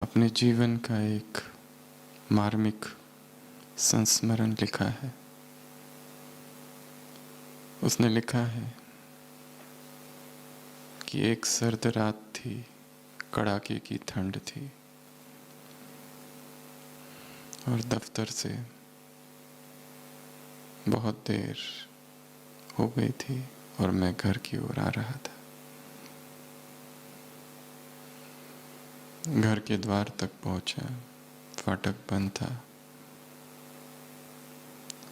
अपने जीवन का एक मार्मिक संस्मरण लिखा है। उसने लिखा है कि एक सर्द रात थी, कड़ाके की ठंड थी और दफ्तर से बहुत देर हो गई थी और मैं घर की ओर आ रहा था। घर के द्वार तक पहुंचा, फाटक बंद था।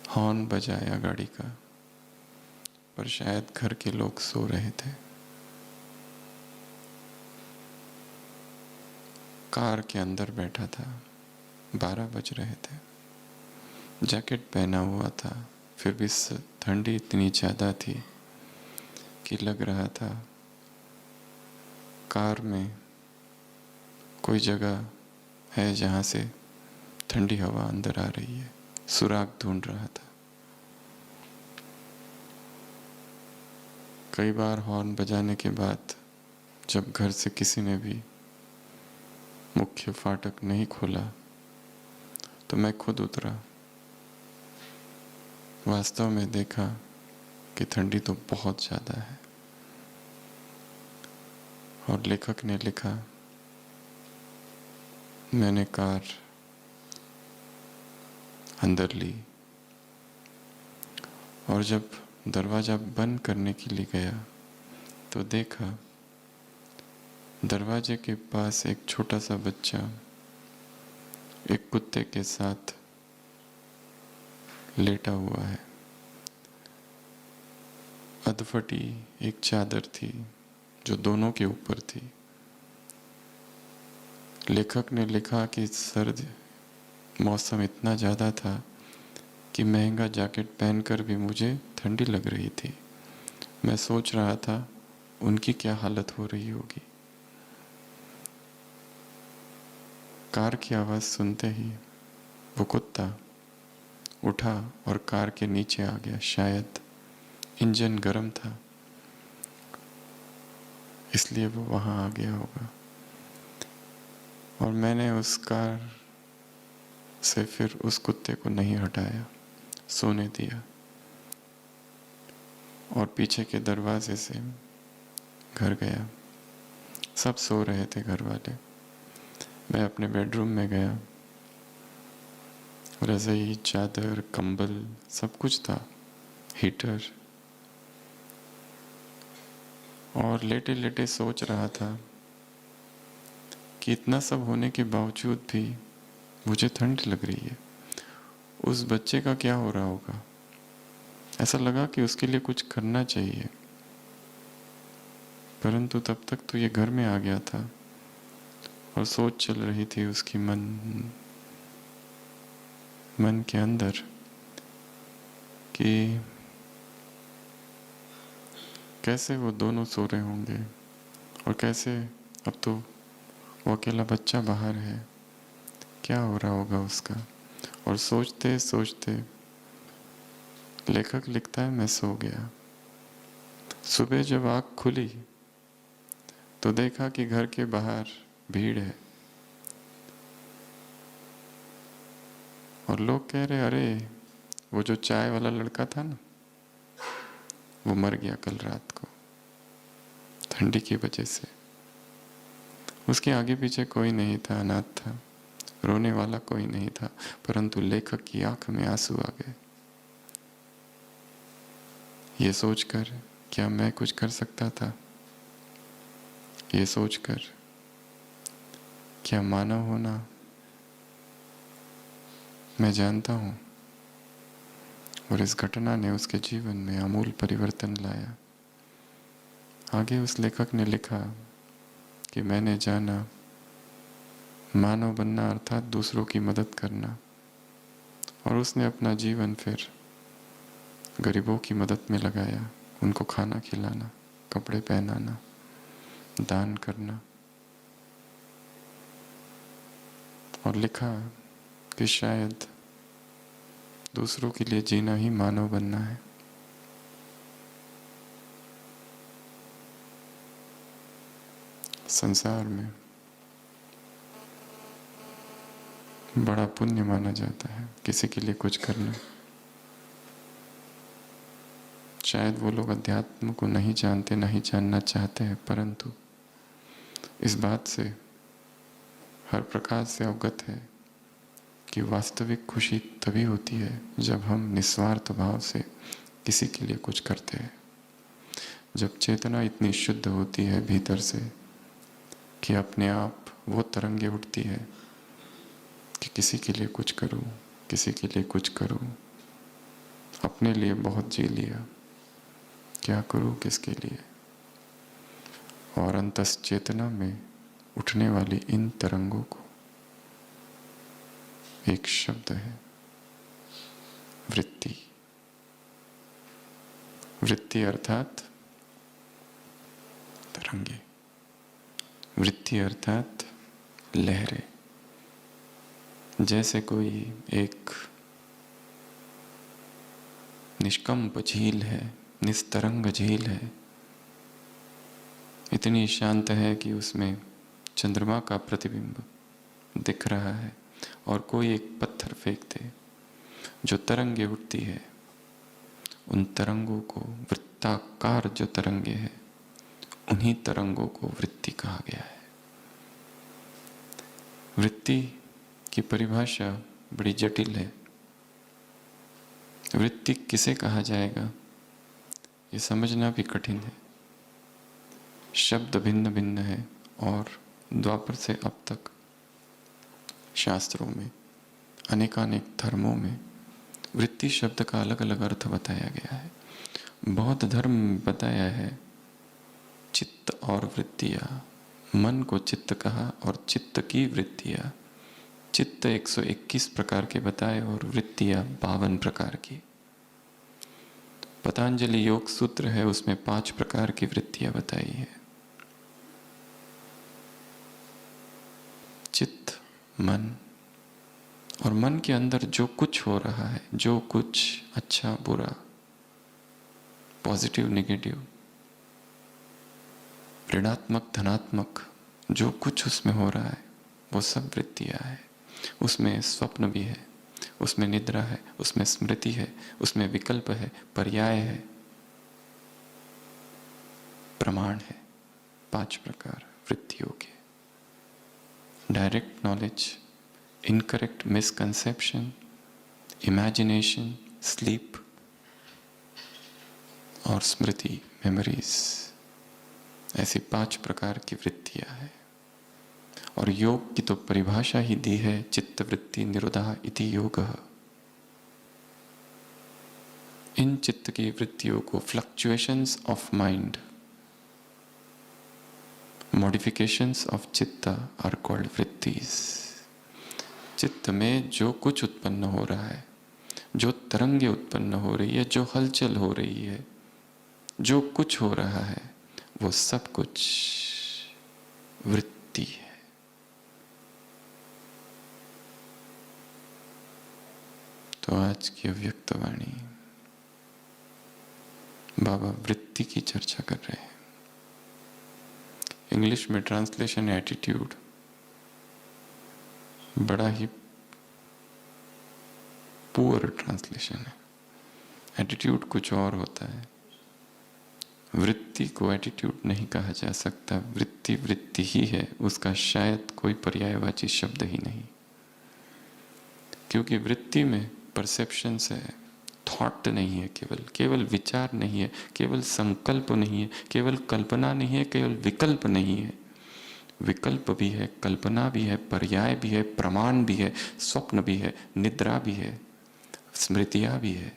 हॉर्न बजाया गाड़ी का, पर शायद घर के लोग सो रहे थे। कार के अंदर बैठा था, 12 बज रहे थे। जैकेट पहना हुआ था, फिर भी ठंडी इतनी ज़्यादा थी कि लग रहा था कार में कोई जगह है जहाँ से ठंडी हवा अंदर आ रही है। सुराग ढूंढ रहा था। कई बार हॉर्न बजाने के बाद जब घर से किसी ने भी मुख्य फाटक नहीं खोला तो मैं खुद उतरा। वास्तव में देखा कि ठंडी तो बहुत ज़्यादा है। और लेखक ने लिखा, मैंने कार अंदर ली और जब दरवाज़ा बंद करने के लिए गया तो देखा दरवाजे के पास एक छोटा सा बच्चा एक कुत्ते के साथ लेटा हुआ है। अधफटी एक चादर थी जो दोनों के ऊपर थी। लेखक ने लिखा कि सर्द मौसम इतना ज़्यादा था कि महंगा जैकेट पहनकर भी मुझे ठंडी लग रही थी। मैं सोच रहा था उनकी क्या हालत हो रही होगी। कार की आवाज़ सुनते ही वो कुत्ता उठा और कार के नीचे आ गया। शायद इंजन गर्म था, इसलिए वो वहाँ आ गया होगा। और मैंने उस कार से फिर उस कुत्ते को नहीं हटाया, सोने दिया और पीछे के दरवाजे से घर गया। सब सो रहे थे घर वाले। मैं अपने बेडरूम में गया। रज़ाई, चादर, कंबल सब कुछ था, हीटर। और लेटे लेटे सोच रहा था कि इतना सब होने के बावजूद भी मुझे ठंड लग रही है। उस बच्चे का क्या हो रहा होगा। ऐसा लगा कि उसके लिए कुछ करना चाहिए, परंतु तब तक तो ये घर में आ गया था और सोच चल रही थी उसकी मन के अंदर कि कैसे वो दोनों सो रहे होंगे और कैसे अब तो वो अकेला बच्चा बाहर है, क्या हो रहा होगा उसका। और सोचते सोचते लेखक लिखता है, मैं सो गया। सुबह जब आँख खुली तो देखा कि घर के बाहर भीड़ है और लोग कह रहे, अरे वो जो चाय वाला लड़का था ना, वो मर गया कल रात को ठंडी की वजह से। उसके आगे पीछे कोई नहीं था, अनाथ था, रोने वाला कोई नहीं था, परंतु लेखक की आंख में आंसू आ गए। ये सोचकर क्या मैं कुछ कर सकता था, ये सोचकर क्या मानव होना मैं जानता हूँ। और इस घटना ने उसके जीवन में आमूल परिवर्तन लाया। आगे उस लेखक ने लिखा कि मैंने जाना मानव बनना अर्थात दूसरों की मदद करना। और उसने अपना जीवन फिर गरीबों की मदद में लगाया, उनको खाना खिलाना, कपड़े पहनाना, दान करना। और लिखा कि शायद दूसरों के लिए जीना ही मानव बनना है। संसार में बड़ा पुण्य माना जाता है किसी के लिए कुछ करना। शायद वो लोग अध्यात्म को नहीं जानते, नहीं जानना चाहते हैं, परंतु इस बात से हर प्रकार से अवगत है कि वास्तविक खुशी तभी होती है जब हम निस्वार्थ भाव से किसी के लिए कुछ करते हैं। जब चेतना इतनी शुद्ध होती है भीतर से कि अपने आप वो तरंगे उठती है कि किसी के लिए कुछ करूं, किसी के लिए कुछ करूं, अपने लिए बहुत जी लिया, क्या करूं किसके लिए। और अंतस चेतना में उठने वाली इन तरंगों को एक शब्द है वृत्ति। वृत्ति अर्थात तरंगे, वृत्ति अर्थात लहरें। जैसे कोई एक निष्कंप झील है, निस्तरंग झील है, इतनी शांत है कि उसमें चंद्रमा का प्रतिबिंब दिख रहा है, और कोई एक पत्थर फेंक दे, जो तरंगे उठती है, उन तरंगों को, वृत्ताकार जो तरंगे हैं, उन्हीं तरंगों को वृत्ति कहा गया है। वृत्ति की परिभाषा बड़ी जटिल है। वृत्ति किसे कहा जाएगा ये समझना भी कठिन है। शब्द भिन्न भिन्न है, और द्वापर से अब तक शास्त्रों में, अनेकानेक धर्मों में वृत्ति शब्द का अलग अलग अर्थ बताया गया है। बौद्ध धर्म में बताया है चित्त और वृत्तियां, मन को चित्त कहा, और चित्त की वृत्तियां, चित्त 121 प्रकार के बताए और वृत्तियां 52 प्रकार की। पतंजलि योग सूत्र है, उसमें 5 प्रकार की वृत्तियां बताई है। चित्त, मन, और मन के अंदर जो कुछ हो रहा है, जो कुछ अच्छा बुरा, पॉजिटिव नेगेटिव, ऋणात्मक धनात्मक, जो कुछ उसमें हो रहा है वो सब वृत्तियां है। उसमें स्वप्न भी है, उसमें निद्रा है, उसमें स्मृति है, उसमें विकल्प है, पर्याय है, प्रमाण है। 5 प्रकार वृत्तियों के। Direct knowledge, incorrect misconception, imagination, sleep, और स्मृति, मेमोरीज। ऐसी 5 प्रकार की वृत्तियां हैं। और योग की तो परिभाषा ही दी है, चित्त वृत्ति निरोधा इति योगः। इन चित्त की वृत्तियों को fluctuations of mind, modifications of चित्त आर कॉल्ड वृत्तिज। चित्त में जो कुछ उत्पन्न हो रहा है, जो तरंगे उत्पन्न हो रही है, जो हलचल हो रही है, जो कुछ हो रहा है, वो सब कुछ वृत्ति है। तो आज की अव्यक्त वाणी, बाबा वृत्ति की चर्चा कर रहे हैं। इंग्लिश में ट्रांसलेशन एटीट्यूड बड़ा ही पुअर ट्रांसलेशन है। एटीट्यूड कुछ और होता है, वृत्ति को एटीट्यूड नहीं कहा जा सकता। वृत्ति वृत्ति ही है, उसका शायद कोई पर्यायवाची शब्द ही नहीं, क्योंकि वृत्ति में परसेप्शंस है, थॉट नहीं है, केवल विचार नहीं है, केवल संकल्प नहीं है, केवल कल्पना नहीं है, केवल विकल्प नहीं है। विकल्प भी है, कल्पना भी है, पर्याय भी है, प्रमाण भी है, स्वप्न भी है, निद्रा भी है, स्मृतियां भी है।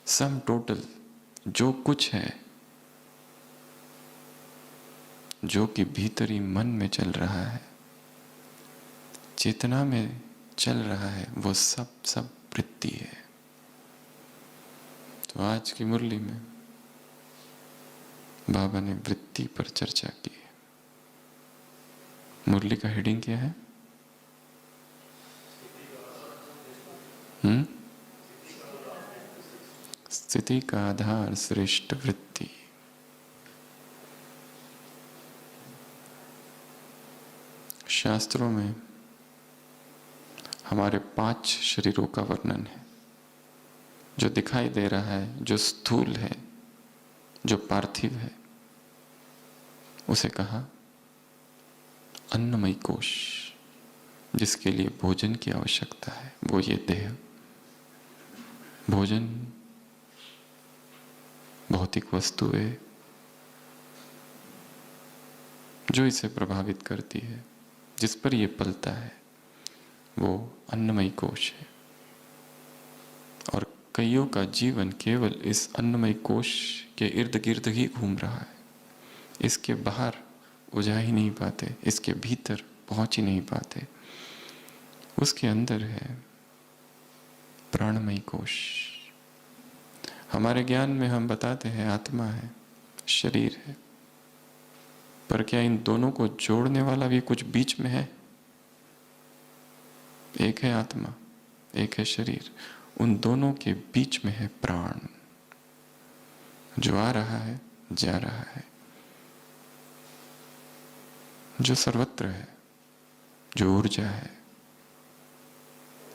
सम टोटल जो कुछ है, जो कि भीतरी मन में चल रहा है, चेतना में चल रहा है, वो सब वृत्ति है। तो आज की मुरली में बाबा ने वृत्ति पर चर्चा की है। मुरली का हेडिंग क्या है? स्थिति का आधार श्रेष्ठ वृत्ति। शास्त्रों में हमारे 5 शरीरों का वर्णन है। जो दिखाई दे रहा है, जो स्थूल है, जो पार्थिव है, उसे कहा अन्नमय कोश, जिसके लिए भोजन की आवश्यकता है। वो ये देह, भोजन, भौतिक वस्तुएं जो इसे प्रभावित करती है, जिस पर ये पलता है, वो अन्नमय कोश है। और कईयों का जीवन केवल इस अन्नमय कोश के इर्द गिर्द ही घूम रहा है। इसके बाहर उजा ही नहीं पाते, इसके भीतर पहुंच ही नहीं पाते। उसके अंदर है प्राणमय कोश। हमारे ज्ञान में हम बताते हैं आत्मा है, शरीर है, पर क्या इन दोनों को जोड़ने वाला भी कुछ बीच में है? एक है आत्मा, एक है शरीर, उन दोनों के बीच में है प्राण, जो आ रहा है, जा रहा है, जो सर्वत्र है, जो ऊर्जा है।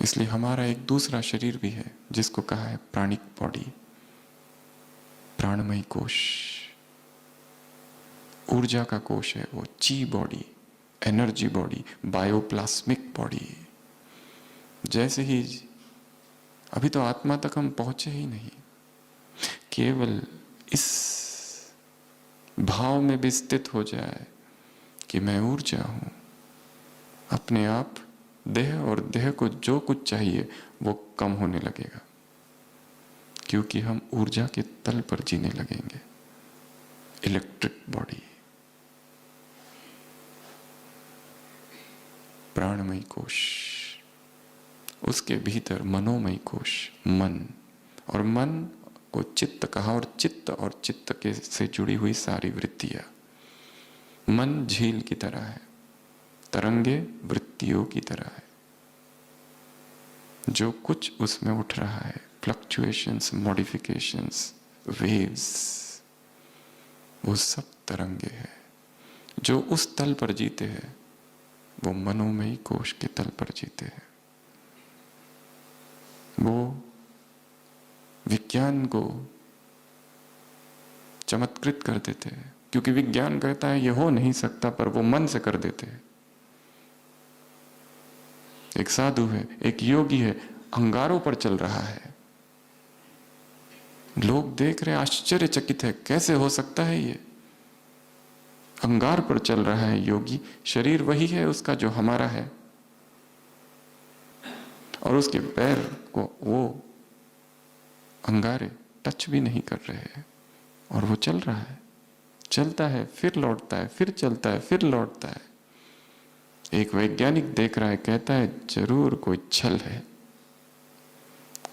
इसलिए हमारा एक दूसरा शरीर भी है, जिसको कहा है प्राणिक बॉडी, प्राणमय कोश, ऊर्जा का कोश है वो, ची बॉडी, एनर्जी बॉडी, बायोप्लास्मिक बॉडी। जैसे ही अभी तो आत्मा तक हम पहुंचे ही नहीं, केवल इस भाव में भी स्थित हो जाए कि मैं ऊर्जा हूं, अपने आप देह और देह को जो कुछ चाहिए वो कम होने लगेगा, क्योंकि हम ऊर्जा के तल पर जीने लगेंगे। इलेक्ट्रिक बॉडी, प्राणमय कोश, उसके भीतर मनोमय कोश, मन, और मन को चित्त कहा, और चित्त के से जुड़ी हुई सारी वृत्तियां। मन झील की तरह है, तरंगे वृत्तियों की तरह है। जो कुछ उसमें उठ रहा है, फ्लक्चुएशंस, मॉडिफिकेशंस, वेव्स, वो सब तरंगे हैं। जो उस तल पर जीते हैं वो मनोमय कोश के तल पर जीते हैं। वो विज्ञान को चमत्कृत कर देते हैं, क्योंकि विज्ञान कहता है ये हो नहीं सकता, पर वो मन से कर देते हैं। एक साधु है, एक योगी है, अंगारों पर चल रहा है, लोग देख रहे, आश्चर्यचकित है, कैसे हो सकता है ये? अंगार पर चल रहा है योगी, शरीर वही है उसका जो हमारा है, और उसके पैर को वो अंगारे टच भी नहीं कर रहे हैं, और वो चल रहा है, चलता है, फिर लौटता है, फिर चलता है, फिर लौटता है। एक वैज्ञानिक देख रहा है, कहता है जरूर कोई छल है,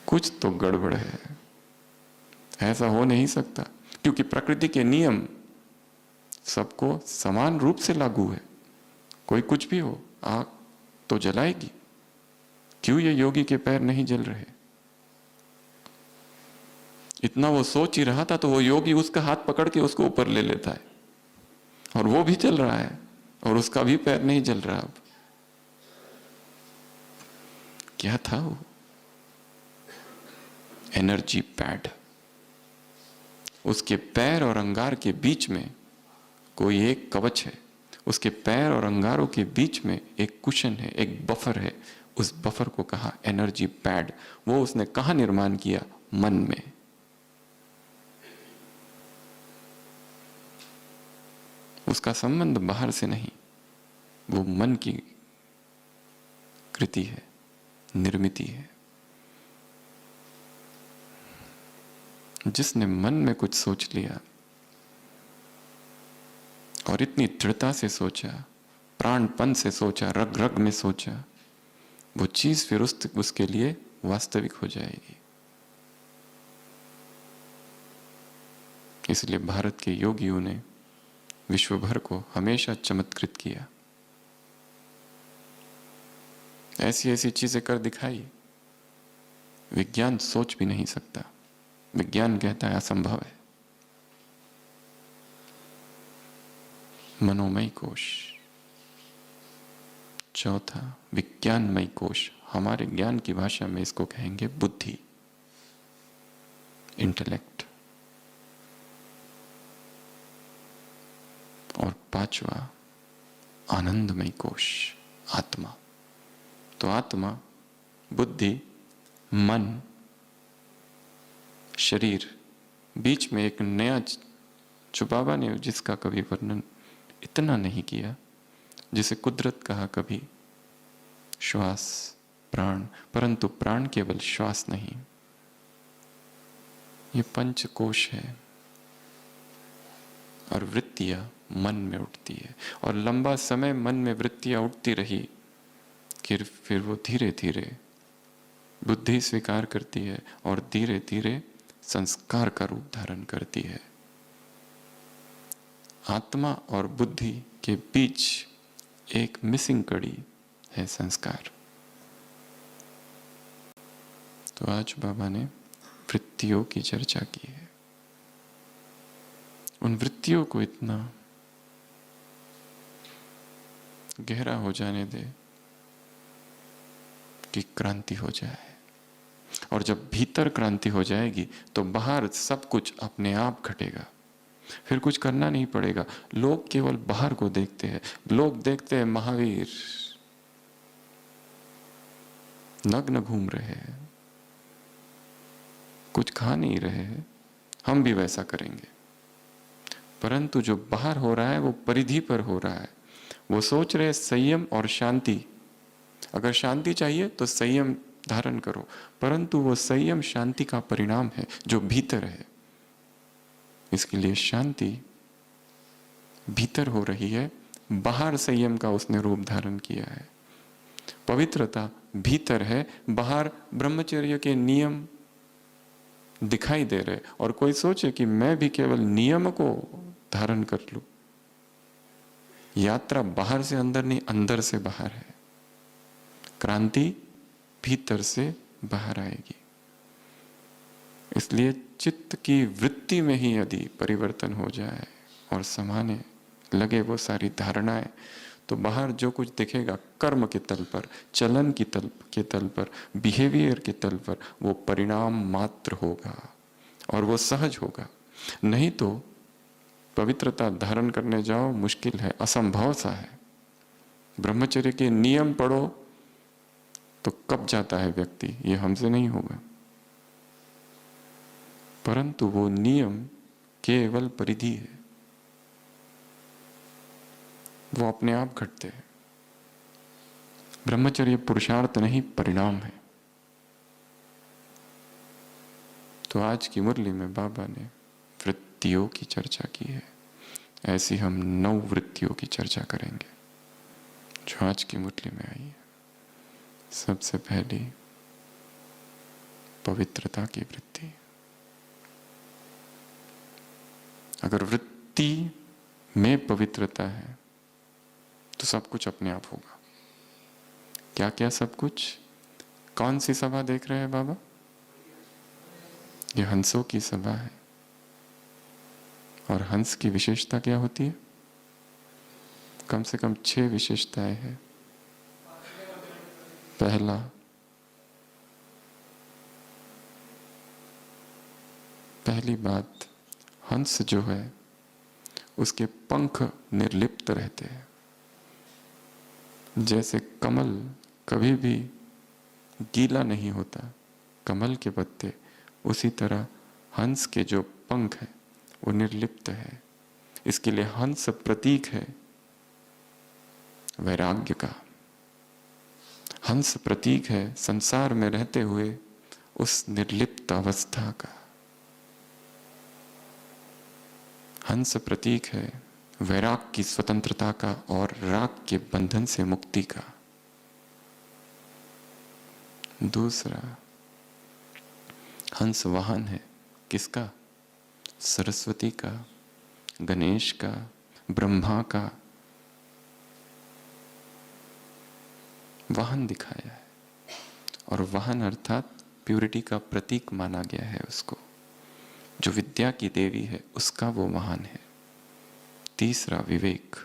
कुछ तो गड़बड़ है, ऐसा हो नहीं सकता, क्योंकि प्रकृति के नियम सबको समान रूप से लागू है। कोई कुछ भी हो, आग तो जलाएगी, क्यों ये योगी के पैर नहीं जल रहे? इतना वो सोच ही रहा था तो वो योगी उसका हाथ पकड़ के उसको ऊपर ले लेता है, और वो भी चल रहा है, और उसका भी पैर नहीं जल रहा। अब क्या था वो? Energy pad. उसके पैर और अंगार के बीच में कोई एक कवच है, उसके पैर और अंगारों के बीच में एक कुशन है, एक बफर है। उस बफर को कहा एनर्जी पैड। वो उसने कहां निर्माण किया? मन में। उसका संबंध बाहर से नहीं, वो मन की कृति है, निर्मिति है। जिसने मन में कुछ सोच लिया और इतनी दृढ़ता से सोचा, प्राणपन से सोचा, रग रग में सोचा, वो चीज फिर उसके लिए वास्तविक हो जाएगी। इसलिए भारत के योगियों ने विश्व भर को हमेशा चमत्कृत किया, ऐसी ऐसी चीजें कर दिखाई, विज्ञान सोच भी नहीं सकता। विज्ञान कहता है असंभव है। मनोमय कोश, चौथा विज्ञानमय कोश, हमारे ज्ञान की भाषा में इसको कहेंगे बुद्धि, इंटेलेक्ट। और पांचवा आनंदमय कोश, आत्मा। तो आत्मा, बुद्धि, मन, शरीर, बीच में एक नया जो बाबा ने जिसका कभी वर्णन इतना नहीं किया, जिसे कुदरत कहा कभी, श्वास, प्राण। परंतु प्राण केवल श्वास नहीं, ये पंचकोश है। और वृत्तियां मन में उठती है, और लंबा समय मन में वृत्तियां उठती रही कि फिर वो धीरे धीरे बुद्धि स्वीकार करती है और धीरे धीरे संस्कार का रूप धारण करती है। आत्मा और बुद्धि के बीच एक मिसिंग कड़ी है संस्कार। तो आज बाबा ने वृत्तियों की चर्चा की है। उन वृत्तियों को इतना गहरा हो जाने दे कि क्रांति हो जाए। और जब भीतर क्रांति हो जाएगी तो बाहर सब कुछ अपने आप घटेगा, फिर कुछ करना नहीं पड़ेगा। लोग केवल बाहर को देखते हैं। लोग देखते हैं महावीर नग्न घूम रहे हैं, कुछ खा नहीं रहे हैं, हम भी वैसा करेंगे। परंतु जो बाहर हो रहा है वो परिधि पर हो रहा है। वो सोच रहे संयम और शांति। अगर शांति चाहिए तो संयम धारण करो, परंतु वो संयम शांति का परिणाम है जो भीतर है। इसके लिए शांति भीतर हो रही है, बाहर संयम का उसने रूप धारण किया है। पवित्रता भीतर है, बाहर ब्रह्मचर्य के नियम दिखाई दे रहे। और कोई सोचे कि मैं भी केवल नियम को धारण कर लूं। यात्रा बाहर से अंदर नहीं, अंदर से बाहर है। क्रांति भीतर से बाहर आएगी। इसलिए चित्त की वृत्ति में ही यदि परिवर्तन हो जाए और समाने लगे वो सारी धारणाएं, तो बाहर जो कुछ दिखेगा कर्म के तल पर, चलन के तल पर, बिहेवियर के तल पर, वो परिणाम मात्र होगा और वो सहज होगा। नहीं तो पवित्रता धारण करने जाओ, मुश्किल है, असंभव सा है। ब्रह्मचर्य के नियम पढ़ो तो कब जाता है व्यक्ति, ये हमसे नहीं होगा। परंतु वो नियम केवल परिधि है, वो अपने आप घटते हैं। ब्रह्मचर्य पुरुषार्थ नहीं, परिणाम है। तो आज की मुरली में बाबा ने वृत्तियों की चर्चा की है। ऐसी हम 9 वृत्तियों की चर्चा करेंगे जो आज की मुरली में आई है। सबसे पहली पवित्रता की वृत्ति। अगर वृत्ति में पवित्रता है तो सब कुछ अपने आप होगा। क्या क्या सब कुछ? कौन सी सभा देख रहे हैं बाबा? ये हंसों की सभा है। और हंस की विशेषता क्या होती है? कम से कम 6 विशेषताएं हैं। पहली बात, हंस जो है उसके पंख निर्लिप्त रहते हैं। जैसे कमल कभी भी गीला नहीं होता, कमल के पत्ते, उसी तरह हंस के जो पंख है वो निर्लिप्त है। इसके लिए हंस प्रतीक है वैराग्य का। हंस प्रतीक है संसार में रहते हुए उस निर्लिप्त अवस्था का। हंस प्रतीक है वैराग की स्वतंत्रता का और राग के बंधन से मुक्ति का। दूसरा, हंस वाहन है किसका? सरस्वती का, गणेश का, ब्रह्मा का वाहन दिखाया है। और वाहन अर्थात प्यूरिटी का प्रतीक माना गया है उसको। जो विद्या की देवी है उसका वो वाहन है। तीसरा, विवेक।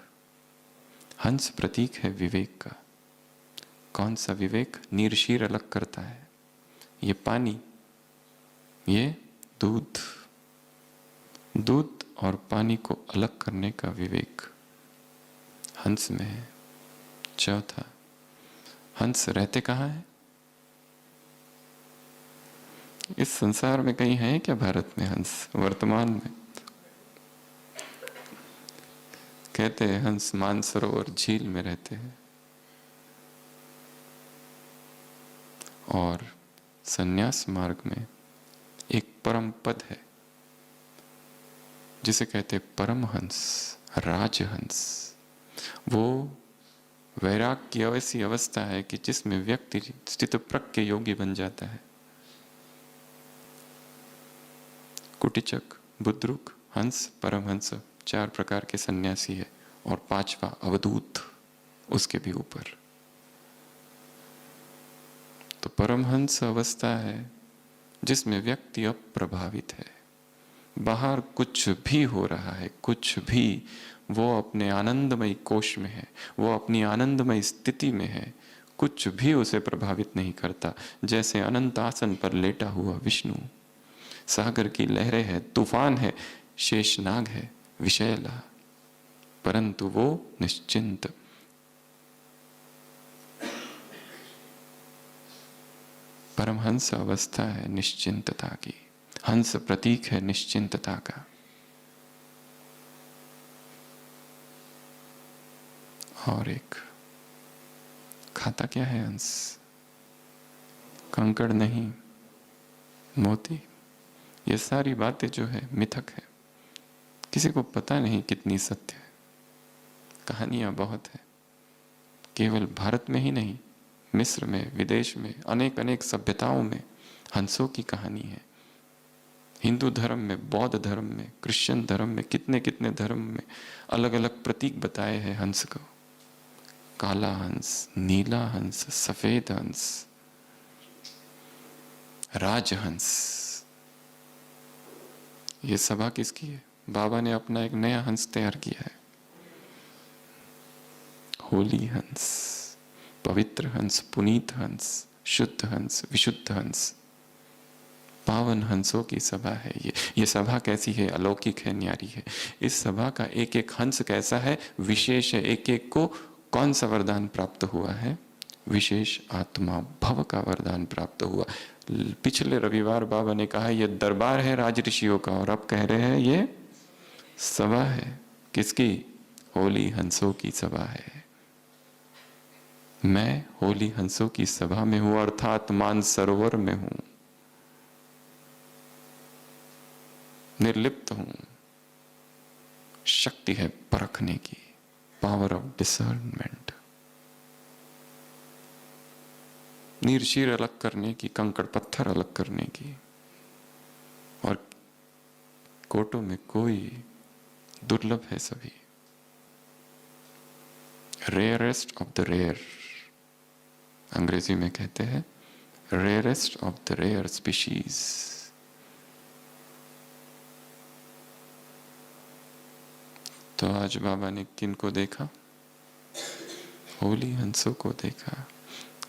हंस प्रतीक है विवेक का। कौन सा विवेक नीर शीर अलग करता है? ये पानी, ये दूध। दूध और पानी को अलग करने का विवेक हंस में है। चौथा, हंस रहते कहाँ हैं? इस संसार में कहीं है क्या भारत में हंस वर्तमान में? कहते हैं हंस मानसरोवर झील में रहते हैं। और संन्यास मार्ग में एक परम पद है जिसे कहते परमहंस, राजहंस। वो वैराग की ऐसी अवस्था है कि जिसमें व्यक्ति स्थितप्रज्ञ योगी बन जाता है। कुटिचक, बुद्रुक, हंस, परमहंस 4 प्रकार के सन्यासी है और 5वां अवधूत उसके भी ऊपर। तो परमहंस अवस्था है जिसमें व्यक्ति अप्रभावित है। बाहर कुछ भी हो रहा है, कुछ भी, वो अपने आनंदमय कोश में है, वो अपनी आनंदमय स्थिति में है, कुछ भी उसे प्रभावित नहीं करता। जैसे अनंत आसन पर लेटा हुआ विष्णु, सागर की लहरें है, तूफान है, शेषनाग है, विषैला, परंतु वो निश्चिंत। परमहंस अवस्था है निश्चिंतता की। हंस प्रतीक है निश्चिंतता का। और एक खाता क्या है हंस? कंकड़ नहीं, मोती। ये सारी बातें जो है मिथक है, किसी को पता नहीं कितनी सत्य है। कहानियां बहुत है, केवल भारत में ही नहीं, मिस्र में, विदेश में, अनेक अनेक सभ्यताओं में हंसों की कहानी है। हिंदू धर्म में, बौद्ध धर्म में, क्रिश्चियन धर्म में, कितने कितने धर्म में अलग अलग प्रतीक बताए हैं हंस को। काला हंस, नीला हंस, सफेद हंस, राजहंस। ये सभा किसकी है? बाबा ने अपना एक नया हंस तैयार किया है, होली हंस, पवित्र हंस, पुनीत हंस, शुद्ध हंस, विशुद्ध हंस। पावन हंसों की सभा है ये सभा कैसी है? अलौकिक है, न्यारी है। इस सभा का एक एक हंस कैसा है? विशेष है। एक एक को कौन सा वरदान प्राप्त हुआ है? विशेष आत्मा भव का वरदान प्राप्त हुआ। पिछले रविवार बाबा ने कहा ये दरबार है राज ऋषियों का, और अब कह रहे हैं ये सभा है। किसकी? होली हंसों की सभा है। मैं होली हंसों की सभा में हूं, अर्थात मानसरोवर में हूं, निर्लिप्त हूं। शक्ति है परखने की, पावर ऑफ डिसर्नमेंट, नीरशीर अलग करने की, कंकड़ पत्थर अलग करने की। और कोटों में कोई दुर्लभ है, सभी रेयरेस्ट ऑफ द रेयर। अंग्रेजी में कहते हैं rarest of the rare species. तो आज बाबा ने किन को देखा? होली हंसों को देखा।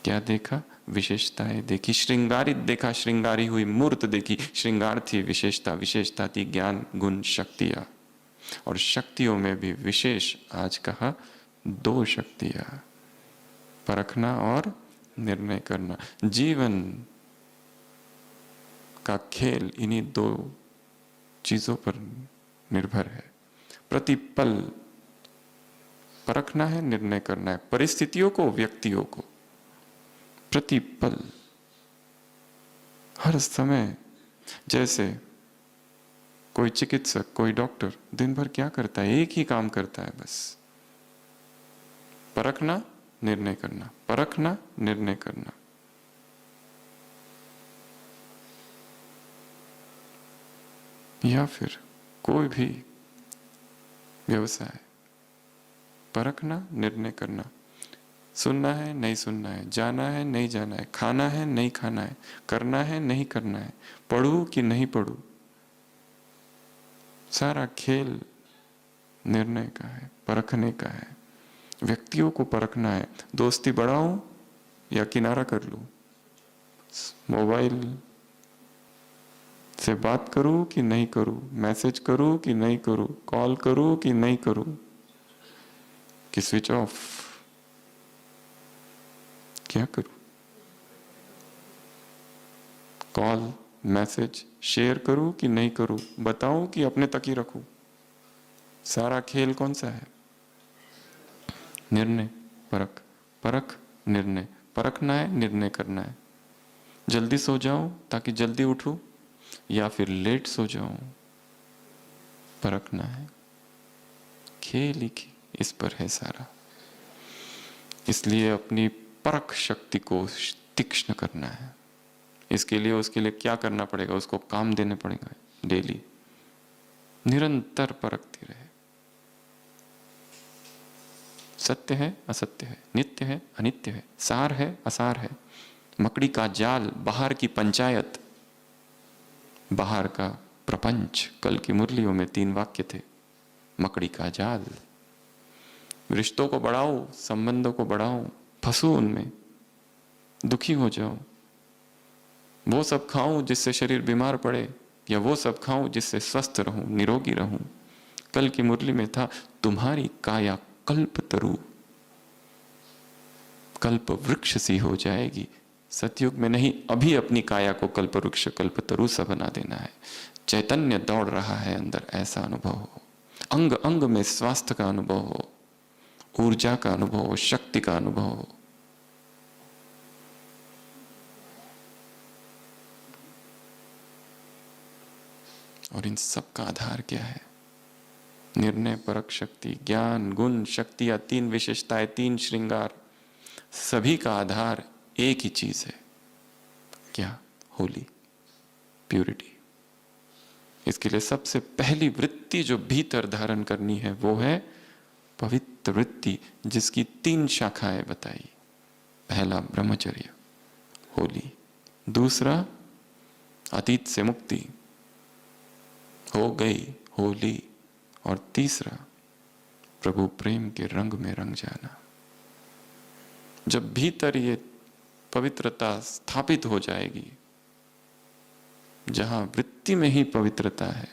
क्या देखा? विशेषताएं देखी, श्रृंगारित देखा, श्रृंगारी हुई मूर्त देखी। श्रृंगार थी विशेषता, विशेषता थी ज्ञान, गुण, शक्तियां। और शक्तियों में भी विशेष आज कहा 2 शक्तियां, परखना और निर्णय करना। जीवन का खेल इन्हीं 2 चीजों पर निर्भर है। प्रतिपल परखना है, निर्णय करना है, परिस्थितियों को, व्यक्तियों को। प्रतिपल, हर समय। जैसे कोई चिकित्सक, कोई डॉक्टर दिन भर क्या करता है? एक ही काम करता है बस, परखना, निर्णय करना, परखना, निर्णय करना। या फिर कोई भी व्यवसाय, परखना, निर्णय करना। सुनना है, नहीं सुनना है, जाना है, नहीं जाना है, खाना है, नहीं खाना है, करना है, नहीं करना है, पढ़ूं कि नहीं पढ़ूं। सारा खेल निर्णय का है, परखने का है। व्यक्तियों को परखना है। दोस्ती बढ़ाऊं या किनारा कर लूं? मोबाइल से बात करूं कि नहीं करूं? मैसेज करूं कि नहीं करूं? कॉल करूं कि नहीं करूं? कि स्विच ऑफ? क्या करूं? कॉल मैसेज शेयर करूं कि नहीं करूं? बताऊं कि अपने तक ही रखूं? सारा खेल कौन सा है? निर्णय, परख, परख, निर्णय। परखना है, निर्णय करना है। जल्दी सो जाऊं ताकि जल्दी उठूं, या फिर लेट सो जाऊं? परखना है। खेल ही इस पर है सारा। इसलिए अपनी परख शक्ति को तीक्ष्ण करना है। इसके लिए उसके लिए क्या करना पड़ेगा? उसको काम देने पड़ेगा। डेली निरंतर परखती रहे। सत्य है, असत्य है, नित्य है, अनित्य है, सार है, असार है, मकड़ी का जाल, बाहर की पंचायत, बाहर का प्रपंच। कल की मुरलियों में 3 वाक्य थे। मकड़ी का जाल, रिश्तों को बढ़ाओ, संबंधों को बढ़ाओ, फंसो उनमें, दुखी हो जाओ। वो सब खाऊं जिससे शरीर बीमार पड़े, या वो सब खाऊं जिससे स्वस्थ रहूं, निरोगी रहूं। कल की मुरली में था, तुम्हारी काया कल्प तरु, कल्प वृक्ष सी हो जाएगी। सतयुग में नहीं, अभी अपनी काया को कल्प वृक्ष, कल्प तरु सा बना देना है। चैतन्य दौड़ रहा है अंदर, ऐसा अनुभव हो। अंग अंग में स्वास्थ्य का अनुभव हो, ऊर्जा का अनुभव हो, शक्ति का अनुभव हो। और इन सब का आधार क्या है? निर्णय, परख शक्ति, ज्ञान, गुण, शक्ति, या 3 विशेषताएं, 3 श्रृंगार, सभी का आधार एक ही चीज है। क्या? होली, प्यूरिटी। इसके लिए सबसे पहली वृत्ति जो भीतर धारण करनी है वो है पवित्र वृत्ति, जिसकी 3 शाखाएं बताई। पहला ब्रह्मचर्य, होली। दूसरा अतीत से मुक्ति, हो गई होली। और तीसरा प्रभु प्रेम के रंग में रंग जाना। जब भीतर ये पवित्रता स्थापित हो जाएगी, जहां वृत्ति में ही पवित्रता है,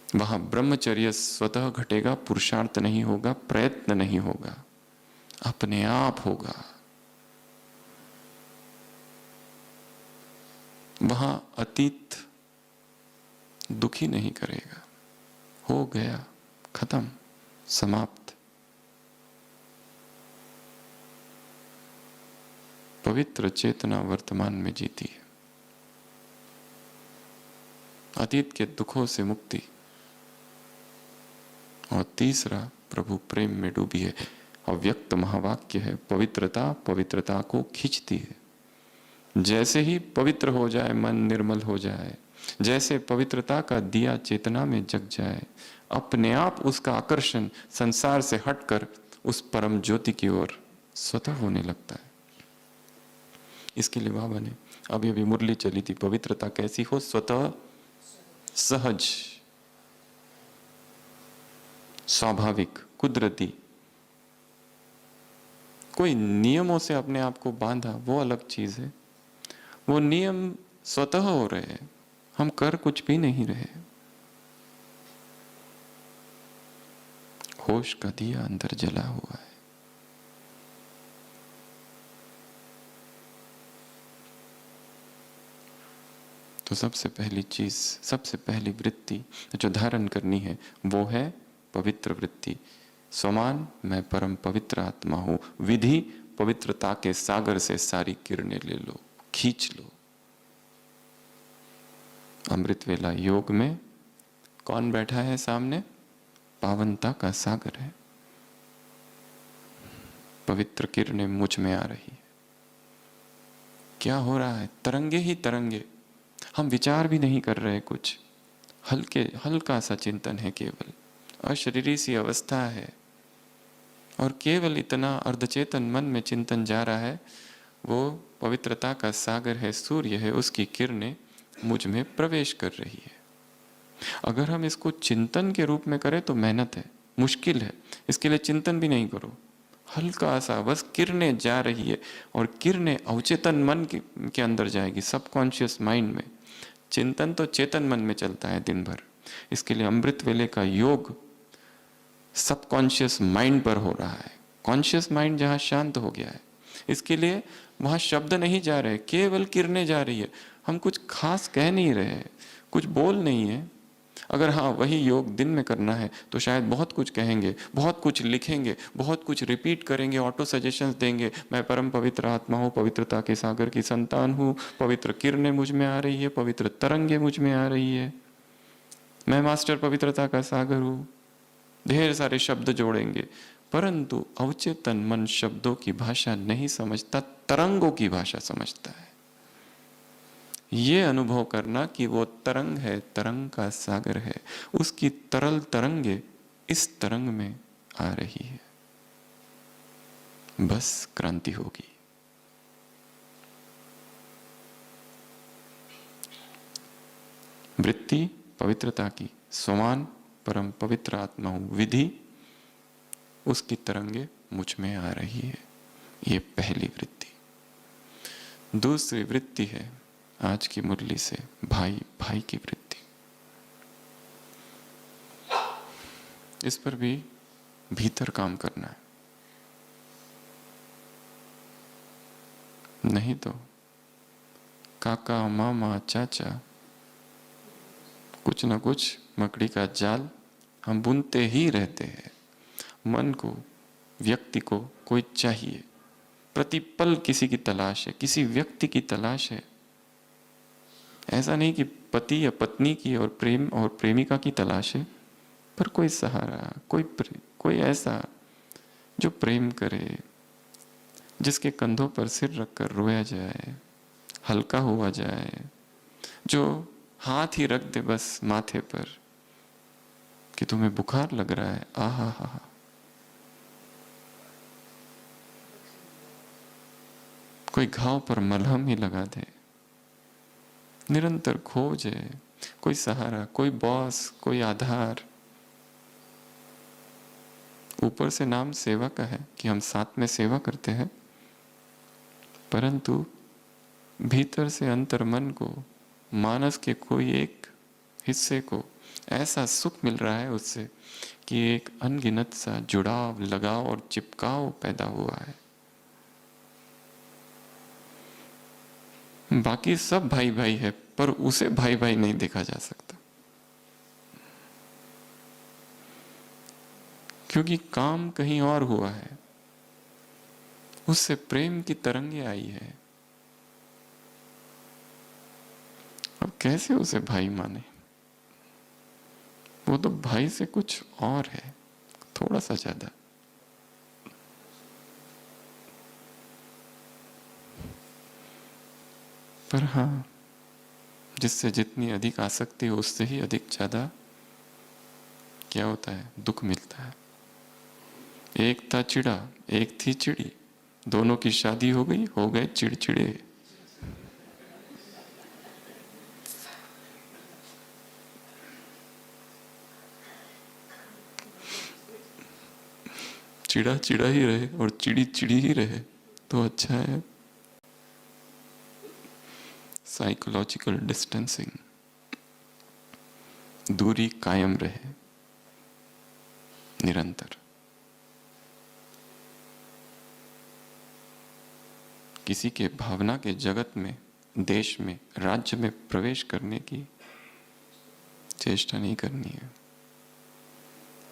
वहां ब्रह्मचर्य स्वतः घटेगा। पुरुषार्थ नहीं होगा, प्रयत्न नहीं होगा, अपने आप होगा। वहां अतीत दुखी नहीं करेगा। हो गया, खत्म, समाप्त। पवित्र चेतना वर्तमान में जीती है। अतीत के दुखों से मुक्ति। और तीसरा प्रभु प्रेम में डूबी है। अव्यक्त महावाक्य है, पवित्रता पवित्रता को खींचती है। जैसे ही पवित्र हो जाए, मन निर्मल हो जाए, जैसे पवित्रता का दिया चेतना में जग जाए, अपने आप उसका आकर्षण संसार से हटकर उस परम ज्योति की ओर स्वतः होने लगता है। इसके लिए बाबा ने अभी अभी मुरली चली थी, पवित्रता कैसी हो? स्वतः, सहज, स्वाभाविक, कुदरती। कोई नियमों से अपने आप को बांधा, वो अलग चीज है। वो नियम स्वतः हो रहे हैं, हम कर कुछ भी नहीं रहे। होश का दिया अंदर जला हुआ है। तो सबसे पहली चीज, सबसे पहली वृत्ति जो धारण करनी है वो है पवित्र वृत्ति। समान, मैं परम पवित्र आत्मा हूं। विधि, पवित्रता के सागर से सारी किरणें ले लो, खींच लो। अमृत वेला योग में कौन बैठा है सामने? पावनता का सागर है। पवित्र किरणें मुझ में आ रही है। क्या हो रहा है? तरंगे ही तरंगे। हम विचार भी नहीं कर रहे कुछ, हल्का सा चिंतन है, केवल अशरीरी सी अवस्था है। और केवल इतना अर्धचेतन मन में चिंतन जा रहा है। वो पवित्रता का सागर है, सूर्य है, उसकी किरणें मुझ में प्रवेश कर रही है। अगर हम इसको चिंतन के रूप में करें तो मेहनत है, मुश्किल है। इसके लिए चिंतन भी नहीं करो, हल्का सा बस किरणें जा रही है, और किरणें अवचेतन मन के अंदर जाएगी, सबकॉन्शियस माइंड में। चिंतन तो चेतन मन में चलता है दिन भर। इसके लिए अमृत वेले का योग सबकॉन्शियस माइंड पर हो रहा है। कॉन्शियस माइंड जहां शांत हो गया है, इसके लिए वहां शब्द नहीं जा रहे, केवल किरणें जा रही है। हम कुछ खास कह नहीं रहे, कुछ बोल नहीं है। अगर हाँ वही योग दिन में करना है तो शायद बहुत कुछ कहेंगे, बहुत कुछ लिखेंगे, बहुत कुछ रिपीट करेंगे, ऑटो सजेशंस देंगे। मैं परम पवित्र आत्मा हूँ, पवित्रता के सागर की संतान हूँ, पवित्र किरणें मुझ में आ रही है, पवित्र तरंगे मुझ में आ रही है, मैं मास्टर पवित्रता का सागर हूँ। ढेर सारे शब्द जोड़ेंगे, परंतु अवचेतन मन शब्दों की भाषा नहीं समझता, तरंगों की भाषा समझता है। ये अनुभव करना कि वो तरंग है, तरंग का सागर है, उसकी तरल तरंगे इस तरंग में आ रही है, बस क्रांति होगी। वृत्ति पवित्रता की, स्वमान परम पवित्र आत्मा हूं, विधि उसकी तरंगे मुझ में आ रही है। ये पहली वृत्ति। दूसरी वृत्ति है आज की मुरली से भाई भाई की वृत्ति। इस पर भी भीतर काम करना है, नहीं तो काका मामा चाचा कुछ ना कुछ मकड़ी का जाल हम बुनते ही रहते हैं। मन को, व्यक्ति को कोई चाहिए, प्रतिपल किसी की तलाश है, किसी व्यक्ति की तलाश है। ऐसा नहीं कि पति या पत्नी की और प्रेम और प्रेमिका की तलाश है, पर कोई सहारा, कोई ऐसा जो प्रेम करे, जिसके कंधों पर सिर रखकर रोया जाए, हल्का हुआ जाए, जो हाथ ही रख दे बस माथे पर कि तुम्हें बुखार लग रहा है, आहा हा। कोई घाव पर मलहम ही लगा दे। निरंतर खोज है, कोई सहारा, कोई बॉस, कोई आधार। ऊपर से नाम सेवा का है कि हम साथ में सेवा करते हैं, परंतु भीतर से अंतर्मन को, मानस के कोई एक हिस्से को ऐसा सुख मिल रहा है उससे कि एक अनगिनत सा जुड़ाव, लगाव और चिपकाव पैदा हुआ है। बाकी सब भाई भाई है, पर उसे भाई भाई नहीं देखा जा सकता, क्योंकि काम कहीं और हुआ है। उससे प्रेम की तरंगे आई है। अब कैसे उसे भाई माने? वो तो भाई से कुछ और है, थोड़ा सा ज्यादा। पर हाँ, जिससे जितनी अधिक आसक्ति हो उससे ही अधिक ज्यादा क्या होता है, दुख मिलता है। एक था चिड़ा, एक थी चिड़ी, दोनों की शादी हो गई, हो गए चिड़चिड़े। चिड़ा चिड़ा ही रहे और चिड़ी चिड़ी ही रहे तो अच्छा है। साइकोलॉजिकल डिस्टेंसिंग, दूरी कायम रहे निरंतर। किसी के भावना के जगत में, देश में, राज्य में प्रवेश करने की चेष्टा नहीं करनी है,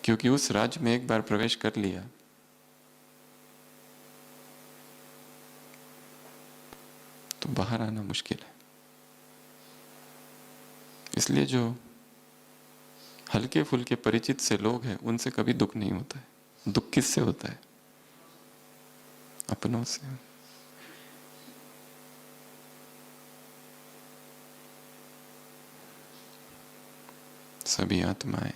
क्योंकि उस राज्य में एक बार प्रवेश कर लिया तो बाहर आना मुश्किल है। इसलिए जो हल्के फुल्के परिचित से लोग हैं उनसे कभी दुख नहीं होता है। दुख किससे होता है? अपनों से। सभी आत्माएं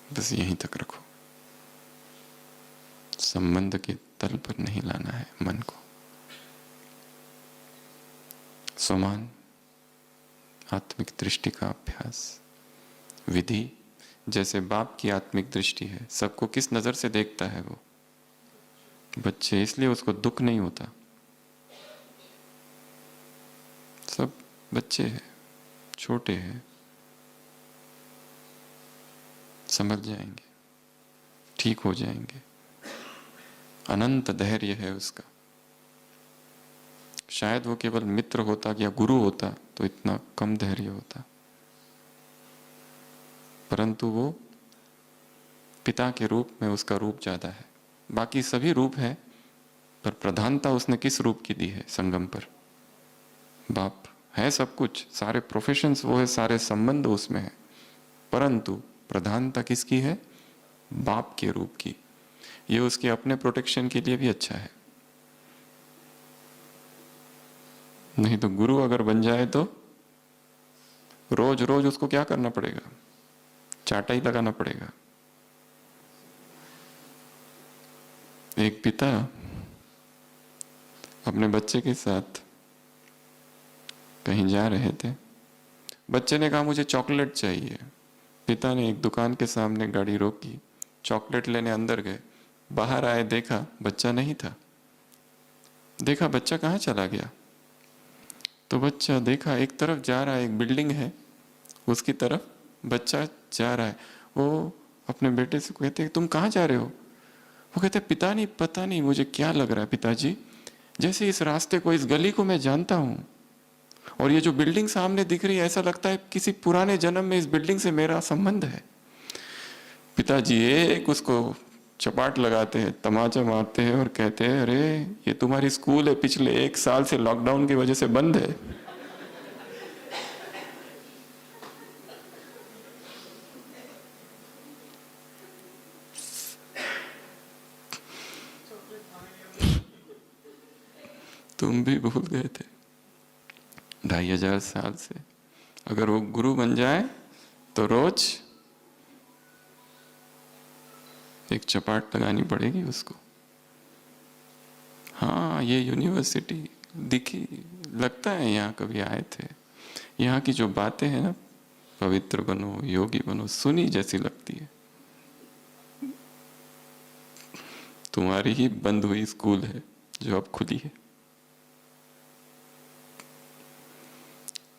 बस यहीं तक रखो, संबंध के तल पर नहीं लाना है मन को। समान आत्मिक दृष्टि का अभ्यास, विधि जैसे बाप की आत्मिक दृष्टि है, सबको किस नजर से देखता है वो बच्चे, इसलिए उसको दुख नहीं होता। सब बच्चे हैं, छोटे हैं, समझ जाएंगे, ठीक हो जाएंगे। अनंत धैर्य है उसका। शायद वो केवल मित्र होता या गुरु होता तो इतना कम धैर्य होता, परंतु वो पिता के रूप में उसका रूप ज्यादा है। बाकी सभी रूप है, पर प्रधानता उसने किस रूप की दी है संगम पर? बाप है सब कुछ, सारे प्रोफेशंस वो है, सारे संबंध उसमें है, परंतु प्रधानता किसकी है? बाप के रूप की। ये उसके अपने प्रोटेक्शन के लिए भी अच्छा है। नहीं तो गुरु अगर बन जाए तो रोज रोज उसको क्या करना पड़ेगा? चाटा ही लगाना पड़ेगा। एक पिता अपने बच्चे के साथ कहीं जा रहे थे। बच्चे ने कहा मुझे चॉकलेट चाहिए। पिता ने एक दुकान के सामने गाड़ी रोकी, चॉकलेट लेने अंदर गए। बाहर आए, देखा बच्चा नहीं था। देखा बच्चा कहाँ चला गया? तो बच्चा देखा एक तरफ जा रहा है, एक बिल्डिंग है उसकी तरफ बच्चा जा रहा है। वो अपने बेटे से कहते हैं तुम कहाँ जा रहे हो? वो कहते पिता नहीं, पता नहीं मुझे क्या लग रहा है पिताजी, जैसे इस रास्ते को, इस गली को मैं जानता हूं, और ये जो बिल्डिंग सामने दिख रही है ऐसा लगता है किसी पुराने जन्म में इस बिल्डिंग से मेरा संबंध है। पिताजी एक उसको चपाट लगाते हैं, तमाचा मारते हैं और कहते हैं अरे ये तुम्हारी स्कूल है, पिछले 1 साल से लॉकडाउन की वजह से बंद है। तुम भी भूल गए थे 2500 साल से। अगर वो गुरु बन जाए तो रोज एक चपाट लगानी पड़ेगी उसको। हाँ, ये यूनिवर्सिटी दिखी, लगता है यहाँ कभी आए थे। यहाँ की जो बातें हैं ना, पवित्र बनो, योगी बनो, सुनी जैसी लगती है। तुम्हारी ही बंद हुई स्कूल है जो अब खुली है।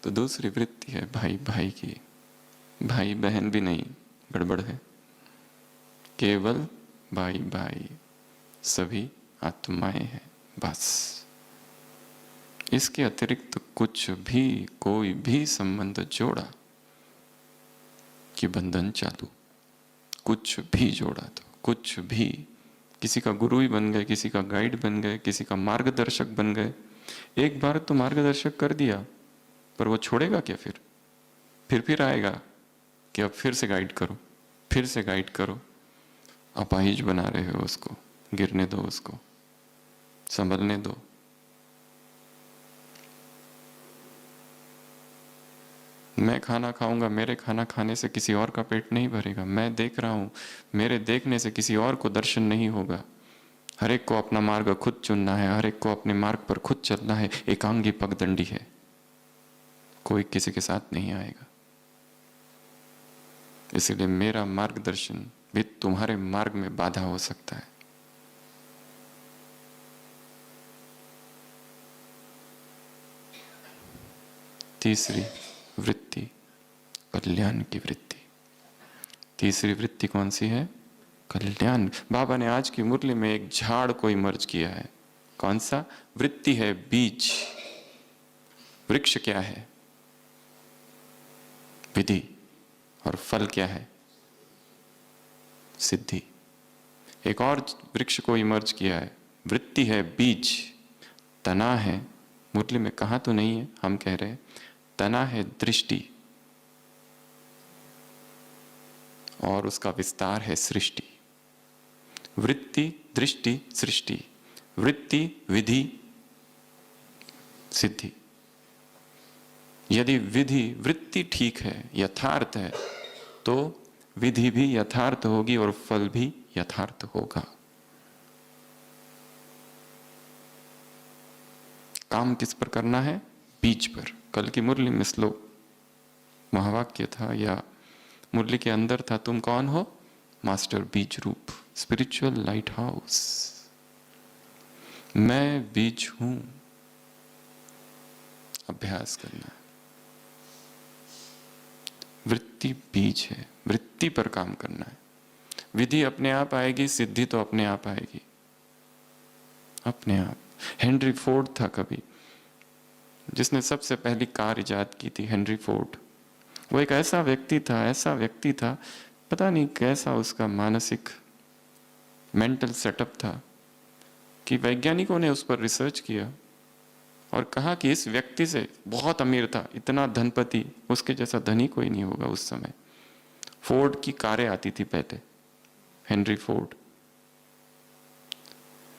तो दूसरी वृत्ति है भाई भाई की। भाई बहन भी नहीं, गड़बड़ है। केवल भाई भाई, सभी आत्माएं हैं बस। इसके अतिरिक्त कुछ भी, कोई भी संबंध जोड़ा कि बंधन चालू। कुछ भी जोड़ा तो, कुछ भी, किसी का गुरु ही बन गए, किसी का गाइड बन गए, किसी का मार्गदर्शक बन गए। एक बार तो मार्गदर्शक कर दिया, पर वो छोड़ेगा क्या? फिर आएगा कि अब फिर से गाइड करो, फिर से गाइड करो। अपाहिज बना रहे हो उसको, गिरने दो उसको, संभलने दो। मैं खाना खाऊंगा, मेरे खाना खाने से किसी और का पेट नहीं भरेगा। मैं देख रहा हूं, मेरे देखने से किसी और को दर्शन नहीं होगा। हर एक को अपना मार्ग खुद चुनना है, हर एक को अपने मार्ग पर खुद चलना है। एकांगी पगडंडी है, कोई किसी के साथ नहीं आएगा। इसलिए मेरा मार्गदर्शन भी तुम्हारे मार्ग में बाधा हो सकता है। तीसरी वृत्ति, कल्याण की वृत्ति। तीसरी वृत्ति कौन सी है? कल्याण। बाबा ने आज की मुरली में एक झाड़ को इमर्ज किया है। कौन सा? वृत्ति है बीज, वृक्ष क्या है? विधि। और फल क्या है? सिद्धि। एक और वृक्ष को इमर्ज किया है। वृत्ति है बीज, तना है, मुरली में कहा तो नहीं है, हम कह रहे हैं तना है दृष्टि, और उसका विस्तार है सृष्टि। वृत्ति, दृष्टि, सृष्टि। वृत्ति, विधि, सिद्धि। यदि विधि, वृत्ति ठीक है, यथार्थ है, तो विधि भी यथार्थ होगी और फल भी यथार्थ होगा। काम किस पर करना है? बीज पर। कल की मुरली में श्लोक, महावाक्य था या मुरली के अंदर था, तुम कौन हो? मास्टर बीज रूप, स्पिरिचुअल लाइट हाउस। मैं बीज हूं, अभ्यास करना है। वृत्ति बीज है, वृत्ति पर काम करना है। विधि अपने आप आएगी, सिद्धि तो अपने आप आएगी, अपने आप। हेनरी फोर्ड था कभी, जिसने सबसे पहली कार इजाद की थी, हेनरी फोर्ड। वो एक ऐसा व्यक्ति था, ऐसा व्यक्ति था, पता नहीं कैसा उसका मानसिक मेंटल सेटअप था, कि वैज्ञानिकों ने उस पर रिसर्च किया और कहा कि इस व्यक्ति से, बहुत अमीर था, इतना धनपति, उसके जैसा धनी कोई नहीं होगा उस समय। फोर्ड की कारें आती थी पहले, हेनरी फोर्ड।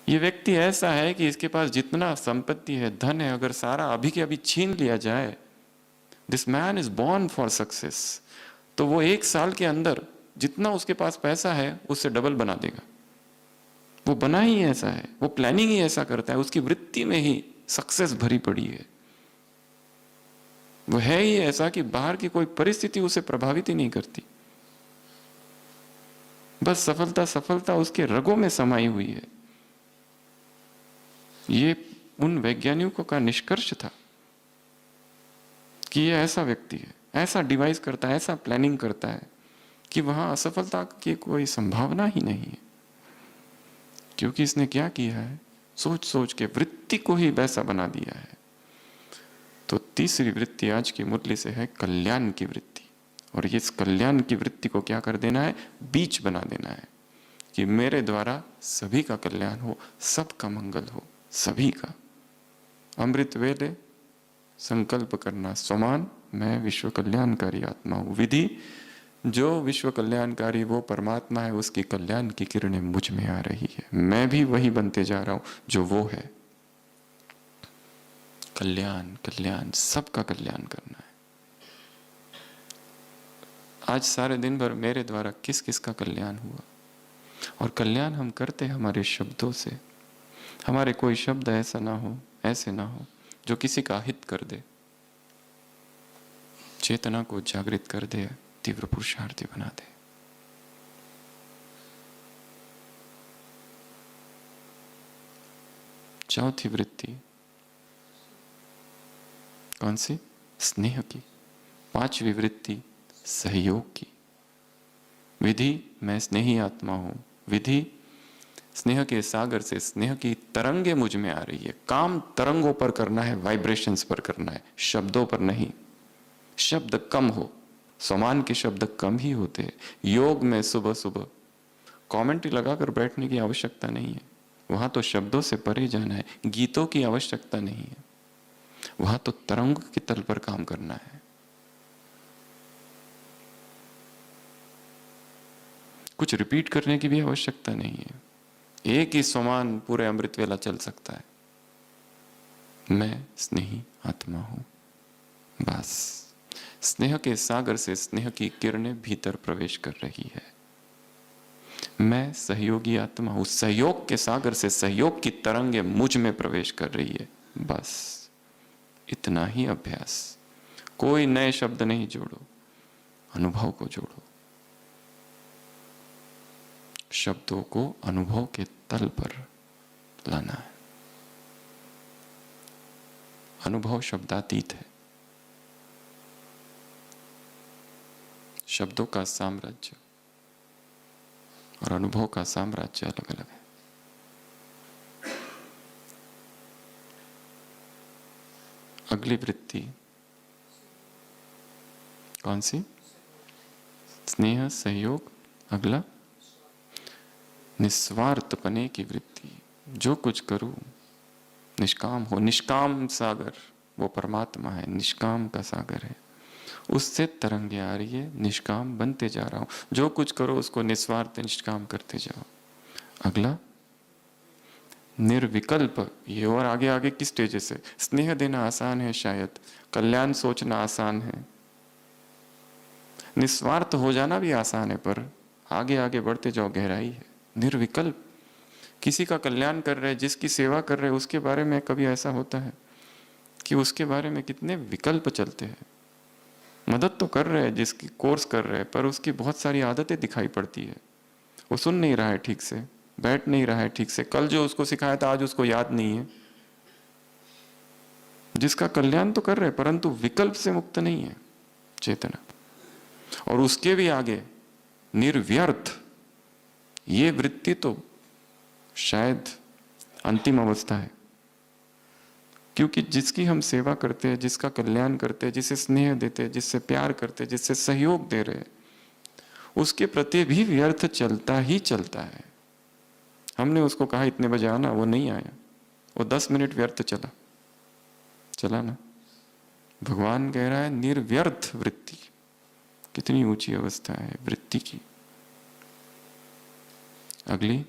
ये व्यक्ति ऐसा है कि इसके पास जितना संपत्ति है, धन है, अगर सारा अभी के अभी छीन लिया जाए, this man is born for success, तो वो 1 साल के अंदर जितना उसके पास पैसा है उससे डबल बना देगा। वो बना ही ऐसा है, वो प्लानिंग ही ऐसा करता है, उसकी वृत्ति में ही सक्सेस भरी पड़ी है। वो है ही ऐसा कि बाहर की कोई परिस्थिति उसे प्रभावित ही नहीं करती, बस सफलता सफलता उसके रगों में समाई हुई है। ये उन वैज्ञानिकों का निष्कर्ष था कि ये ऐसा व्यक्ति है, ऐसा डिवाइस करता है, ऐसा प्लानिंग करता है कि वहां असफलता की कोई संभावना ही नहीं है। क्योंकि इसने क्या किया है, सोच सोच के वृत्ति को ही वैसा बना दिया है। तो तीसरी वृत्ति आज की मुरली से है कल्याण की वृत्ति। और इस कल्याण की वृत्ति को क्या कर देना है, बीज बना देना है कि मेरे द्वारा सभी का कल्याण हो, सबका मंगल हो, सभी का। अमृत वेले संकल्प करना समान, मैं विश्व कल्याणकारी आत्मा हूं। विधि, जो विश्व कल्याणकारी वो परमात्मा है, उसकी कल्याण की किरणें मुझ में आ रही है, मैं भी वही बनते जा रहा हूं जो वो है। कल्याण कल्याण, सबका कल्याण करना है। आज सारे दिन भर मेरे द्वारा किस किस का कल्याण हुआ, और कल्याण हम करते हमारे शब्दों से। हमारे कोई शब्द ऐसा ना हो, ऐसे ना हो जो किसी का हित कर दे, चेतना को जागृत कर दे, तीव्र पुरुषार्थी बना दे। चौथी वृत्ति कौन सी? स्नेह की। पांचवी वृत्ति सहयोग की। विधि, मैं स्नेही आत्मा हूं। विधि, स्नेह के सागर से स्नेह की तरंगे मुझ में आ रही है। काम तरंगों पर करना है, वाइब्रेशंस पर करना है, शब्दों पर नहीं। शब्द कम हो, समान के शब्द कम ही होते हैं। योग में सुबह सुबह कमेंट्री लगाकर बैठने की आवश्यकता नहीं है, वहां तो शब्दों से परे जाना है, गीतों की आवश्यकता नहीं है, वहां तो तरंग के तल पर काम करना है। कुछ रिपीट करने की भी आवश्यकता नहीं है, एक ही समान पूरे अमृत वेला चल सकता है। मैं स्नेही आत्मा हूं, बस। स्नेह के सागर से स्नेह की किरणें भीतर प्रवेश कर रही है। मैं सहयोगी आत्मा हूं, सहयोग के सागर से सहयोग की तरंगे मुझ में प्रवेश कर रही है, बस। इतना ही अभ्यास, कोई नए शब्द नहीं जोड़ो, अनुभव को जोड़ो। शब्दों को अनुभव के तल पर लाना है। अनुभव शब्दातीत है। शब्दों का साम्राज्य और अनुभव का साम्राज्य अलग अलग है। अगली वृत्ति कौन सी? स्नेह, सहयोग। अगला निस्वार्थपने की वृत्ति। जो कुछ करूं निष्काम हो। निष्काम सागर वो परमात्मा है, निष्काम का सागर है, उससे तरंगे आ रही है, निष्काम बनते जा रहा हूं। जो कुछ करो उसको निस्वार्थ निष्काम करते जाओ। अगला निर्विकल्प। ये और आगे आगे की स्टेजेस है। स्नेह देना आसान है शायद, कल्याण सोचना आसान है, निस्वार्थ हो जाना भी आसान है, पर आगे आगे बढ़ते जाओ, गहराई है। निर्विकल्प, किसी का कल्याण कर रहे, जिसकी सेवा कर रहे, उसके बारे में कभी ऐसा होता है कि उसके बारे में कितने विकल्प चलते हैं। मदद तो कर रहे हैं, जिसकी कोर्स कर रहे हैं, पर उसकी बहुत सारी आदतें दिखाई पड़ती है। वो सुन नहीं रहा है ठीक से, बैठ नहीं रहा है ठीक से, कल जो उसको सिखाया था आज उसको याद नहीं है। जिसका कल्याण तो कर रहे हैं, परंतु विकल्प से मुक्त नहीं है चेतना। और उसके भी आगे निर्व्यर्थ, ये वृत्ति तो शायद अंतिम अवस्था है। क्योंकि जिसकी हम सेवा करते हैं, जिसका कल्याण करते हैं, जिसे स्नेह देते हैं, जिससे प्यार करते हैं, जिससे सहयोग दे रहे हैं, उसके प्रति भी व्यर्थ चलता ही चलता है। हमने उसको कहा इतने बजे आना, वो नहीं आया, वो 10 मिनट व्यर्थ चला ना। भगवान कह रहा है निर्व्यर्थ वृत्ति। कितनी ऊंची अवस्था है वृत्ति की। अगली,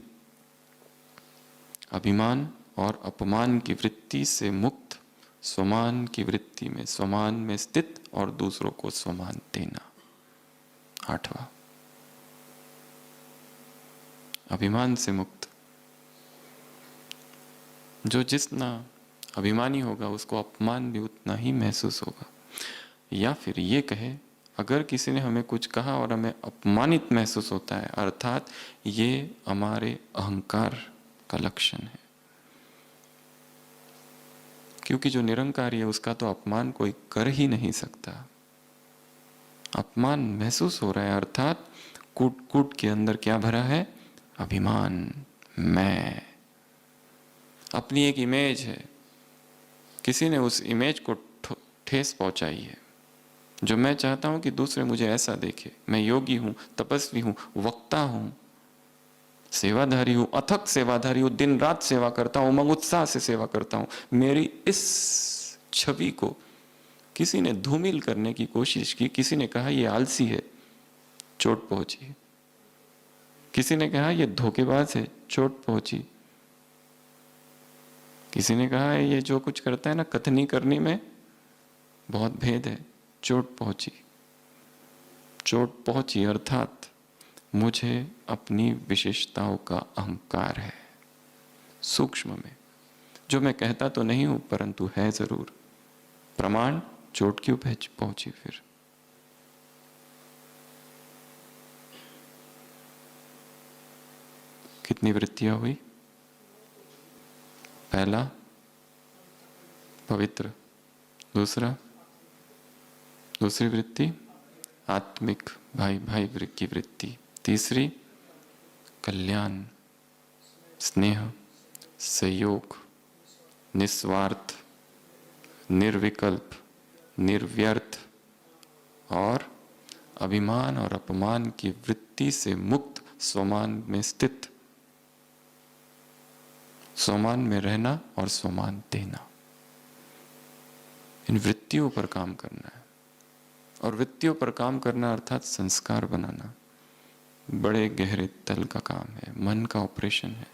अभिमान और अपमान की वृत्ति से मुक्त, स्वमान की वृत्ति में, स्वमान में स्थित और दूसरों को स्वमान देना। 8वां, अभिमान से मुक्त। जो जितना अभिमानी होगा उसको अपमान भी उतना ही महसूस होगा। या फिर ये कहे, अगर किसी ने हमें कुछ कहा और हमें अपमानित महसूस होता है, अर्थात ये हमारे अहंकार का लक्षण है। क्योंकि जो निरंकारी है उसका तो अपमान कोई कर ही नहीं सकता। अपमान महसूस हो रहा है, अर्थात कूट कूट के अंदर क्या भरा है? अभिमान, मैं। अपनी एक इमेज है, किसी ने उस इमेज को ठेस पहुंचाई है। जो मैं चाहता हूं कि दूसरे मुझे ऐसा देखे, मैं योगी हूं, तपस्वी हूं, वक्ता हूं, सेवाधारी हूं, अथक सेवाधारी हूं, दिन रात सेवा करता हूं, उमंग उत्साह से सेवा करता हूं। मेरी इस छवि को किसी ने धूमिल करने की कोशिश की। किसी ने कहा ये आलसी है, चोट पहुंची। किसी ने कहा ये धोखेबाज है, चोट पहुंची। किसी ने कहा ये जो कुछ करता है ना, कथनी करनी में बहुत भेद है, चोट पहुंची। चोट पहुंची अर्थात मुझे अपनी विशेषताओं का अहंकार है, सूक्ष्म में, जो मैं कहता तो नहीं हूं परंतु है जरूर। प्रमाण, चोट क्यों पहुंची? फिर कितनी वृत्तियां हुई? पहला पवित्र, दूसरी वृत्ति आत्मिक, भाई भाई की वृत्ति। तीसरी कल्याण, स्नेह, सहयोग, निस्वार्थ, निर्विकल्प, निर्व्यर्थ और अभिमान और अपमान की वृत्ति से मुक्त, स्वमान में स्थित, स्वमान में रहना और स्वमान देना। इन वृत्तियों पर काम करना है। और वृत्तियों पर काम करना अर्थात संस्कार बनाना बड़े गहरे तल का काम है, मन का ऑपरेशन है।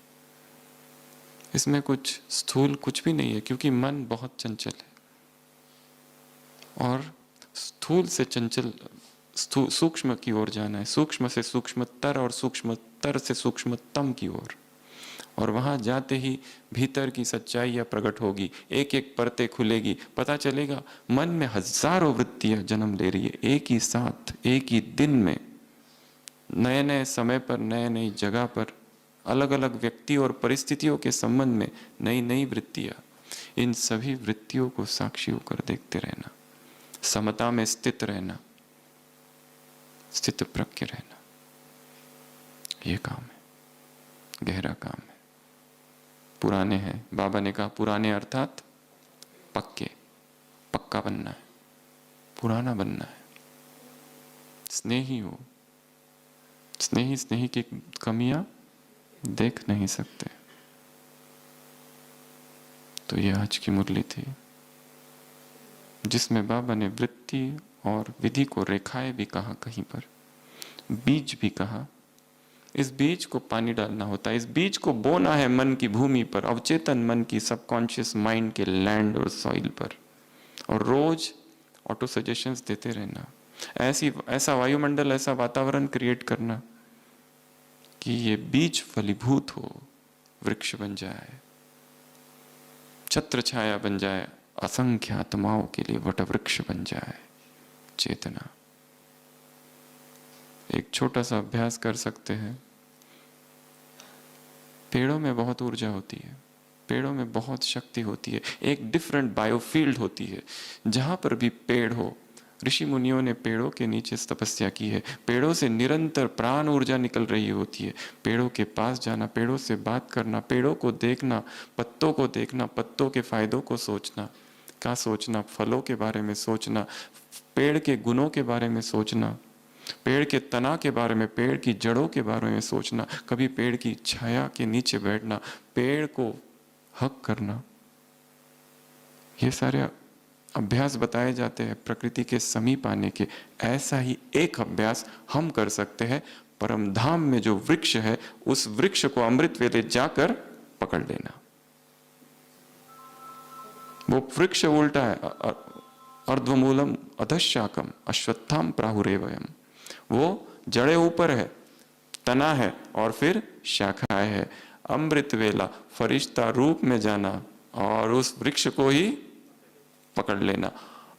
इसमें कुछ स्थूल कुछ भी नहीं है, क्योंकि मन बहुत चंचल है। और स्थूल से चंचल सूक्ष्म की ओर जाना है, सूक्ष्म से सूक्ष्मतर और सूक्ष्मतर से सूक्ष्मतम की ओर। और वहां जाते ही भीतर की सच्चाइयां प्रकट होगी, एक एक परतें खुलेगी, पता चलेगा मन में हजारों वृत्तियां जन्म ले रही है एक ही साथ, एक ही दिन में, नए नए समय पर, नए नई जगह पर, अलग अलग व्यक्ति और परिस्थितियों के संबंध में नई नई वृत्तियां। इन सभी वृत्तियों को साक्षी होकर देखते रहना, समता में स्थित रहना, स्थित प्रज्ञ रहना, ये काम है, गहरा काम है। पुराने हैं, बाबा ने कहा पुराने अर्थात पक्के, पक्का बनना है, पुराना बनना है। स्नेही हो, स्नेही की कमियां देख नहीं सकते। तो ये आज की मुरली थी, जिसमें बाबा ने वृत्ति और विधि को रेखाएं भी कहा, कहीं पर बीज भी कहा। इस बीज को पानी डालना होता है, इस बीज को बोना है मन की भूमि पर, अवचेतन मन की, सबकॉन्शियस माइंड के लैंड और सॉइल पर। और रोज ऑटो सजेशंस देते रहना, ऐसा वायुमंडल, ऐसा वातावरण क्रिएट करना कि ये बीज फलीभूत हो, वृक्ष बन जाए, छत्र छाया बन जाए, असंख्य आत्माओं के लिए वटवृक्ष बन जाए। चेतना। एक छोटा सा अभ्यास कर सकते हैं। पेड़ों में बहुत ऊर्जा होती है, पेड़ों में बहुत शक्ति होती है, एक डिफरेंट बायोफील्ड होती है। जहां पर भी पेड़ हो, ऋषि मुनियों ने पेड़ों के नीचे तपस्या की है, पेड़ों से निरंतर प्राण ऊर्जा निकल रही होती है। पेड़ों के पास जाना, पेड़ों से बात करना, पेड़ों को देखना, पत्तों को देखना, पत्तों के फायदों को सोचना, फलों के बारे में सोचना, पेड़ के गुणों के बारे में सोचना, पेड़ के तना के बारे में, पेड़ की जड़ों के बारे में सोचना, कभी पेड़ की छाया के नीचे बैठना, पेड़ को हक करना, ये सारे अभ्यास बताए जाते हैं प्रकृति के समीप आने के। ऐसा ही एक अभ्यास हम कर सकते हैं। परम धाम में जो वृक्ष है, उस वृक्ष को अमृत वेले जाकर पकड़ लेना। वो वृक्ष उल्टा है, अर्धमूलम अधशाकम अश्वत्थाम प्राहुरेवयम। वो जड़े ऊपर है, तना है और फिर शाखाएं है। अमृत वेला फरिश्ता रूप में जाना और उस वृक्ष को ही पकड़ लेना।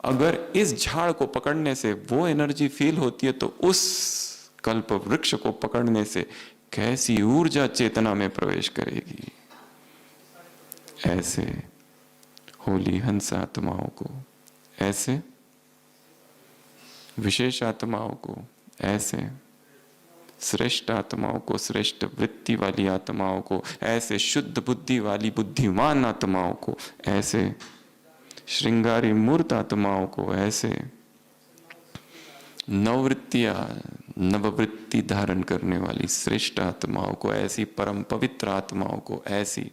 अगर इस झाड़ को पकड़ने से वो एनर्जी फील होती है, तो उस कल्प वृक्ष को पकड़ने से कैसी ऊर्जा चेतना में प्रवेश करेगी। ऐसे होली हंस आत्माओं को, ऐसे विशेष आत्माओं को, ऐसे श्रेष्ठ आत्माओं को, श्रेष्ठ वृत्ति वाली आत्माओं को, ऐसे शुद्ध बुद्धि वाली बुद्धिमान आत्माओं को, ऐसे श्रृंगारी मूर्त आत्माओं को, ऐसे नववृत्तियां, नववृत्ति धारण करने वाली श्रेष्ठ आत्माओं को, ऐसी परम पवित्र आत्माओं को, ऐसी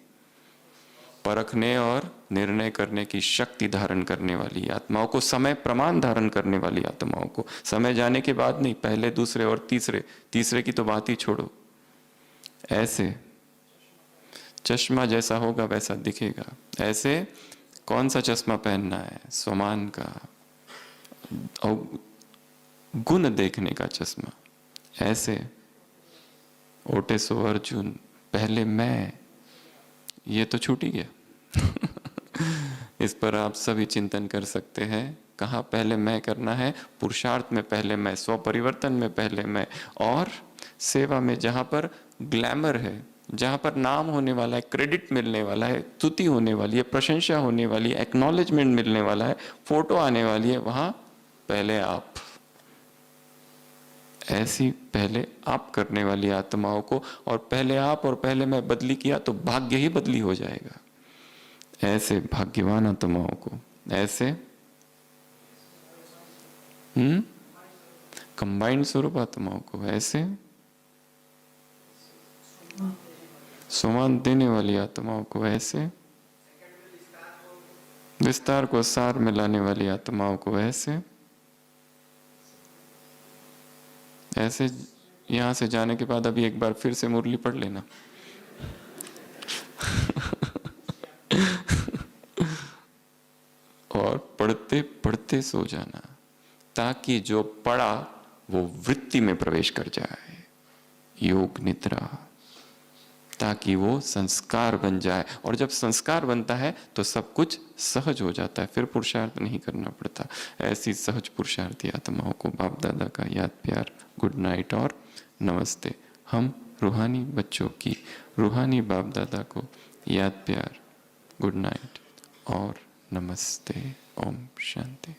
परखने और निर्णय करने की शक्ति धारण करने वाली आत्माओं को, समय प्रमाण धारण करने वाली आत्माओं को, समय जाने के बाद नहीं, पहले, दूसरे और तीसरे की तो बात ही छोड़ो। ऐसे चश्मा जैसा होगा वैसा दिखेगा। ऐसे कौन सा चश्मा पहनना है? स्वमान का, और गुण देखने का चश्मा। ऐसे ओटे सो अर्जुन, पहले मैं, ये तो छूट ही गया। इस पर आप सभी चिंतन कर सकते हैं। कहाँ पहले मैं करना है? पुरुषार्थ में पहले मैं, स्व परिवर्तन में पहले मैं, और सेवा में जहाँ पर ग्लैमर है, जहाँ पर नाम होने वाला है, क्रेडिट मिलने वाला है, स्तुति होने वाली है, प्रशंसा होने वाली है, एक्नॉलेजमेंट मिलने वाला है, फोटो आने वाली है, वहां पहले आप। ऐसी पहले आप करने वाली आत्माओं को, और पहले आप और पहले मैं बदली किया तो भाग्य ही बदली हो जाएगा। ऐसे भाग्यवान आत्माओं को, ऐसे कंबाइंड स्वरूप आत्माओं को, ऐसे सुमान देने वाली आत्माओं को, ऐसे विस्तार को सार में लाने वाली आत्माओं को, ऐसे यहां से जाने के बाद अभी एक बार फिर से मुरली पढ़ लेना। और पढ़ते पढ़ते सो जाना, ताकि जो पढ़ा वो वृत्ति में प्रवेश कर जाए, योग निद्रा, ताकि वो संस्कार बन जाए। और जब संस्कार बनता है तो सब कुछ सहज हो जाता है, फिर पुरुषार्थ नहीं करना पड़ता। ऐसी सहज पुरुषार्थी आत्माओं को बाप दादा का याद प्यार, गुड नाइट और नमस्ते। हम रूहानी बच्चों की रूहानी बाप दादा को याद प्यार, गुड नाइट और नमस्ते। ओम शांति।